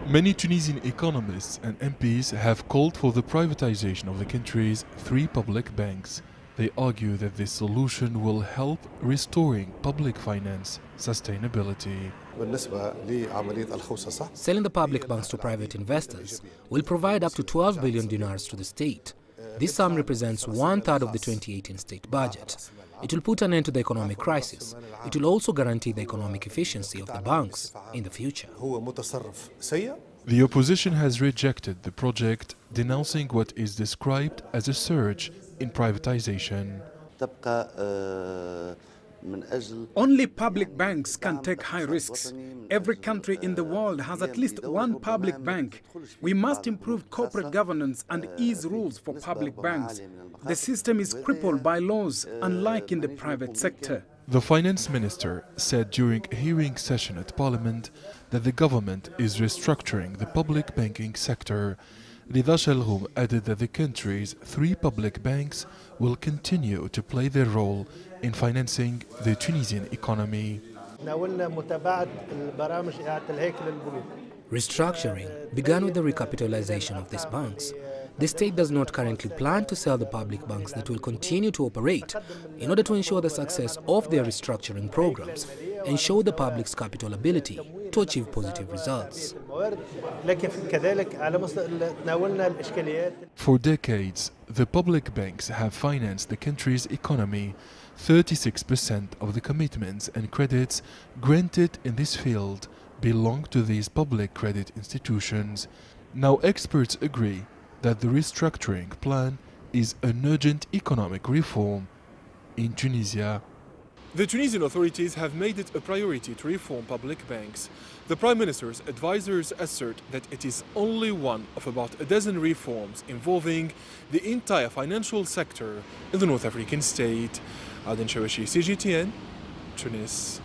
Many Tunisian economists and MPs have called for the privatization of the country's 3 public banks. They argue that this solution will help restoring public finance sustainability. Selling the public banks to private investors will provide up to 12 billion dinars to the state. This sum represents 1/3 of the 2018 state budget. It will put an end to the economic crisis. It will also guarantee the economic efficiency of the banks in the future. The opposition has rejected the project, denouncing what is described as a surge in privatization. Only public banks can take high risks. Every country in the world has at least one public bank. We must improve corporate governance and ease rules for public banks. The system is crippled by laws, unlike in the private sector. The finance minister said during a hearing session at parliament that the government is restructuring the public banking sector. Rida Shalhoum added that the country's 3 public banks will continue to play their role in financing the Tunisian economy. Restructuring began with the recapitalization of these banks. The state does not currently plan to sell the public banks that will continue to operate in order to ensure the success of their restructuring programs and show the public's capital ability to achieve positive results. For decades, the public banks have financed the country's economy. 36% of the commitments and credits granted in this field belong to these public credit institutions. Now experts agree that the restructuring plan is an urgent economic reform in Tunisia. The Tunisian authorities have made it a priority to reform public banks. The Prime Minister's advisors assert that it is only one of about a dozen reforms involving the entire financial sector in the North African state. Aden Shawashi, CGTN, Tunis.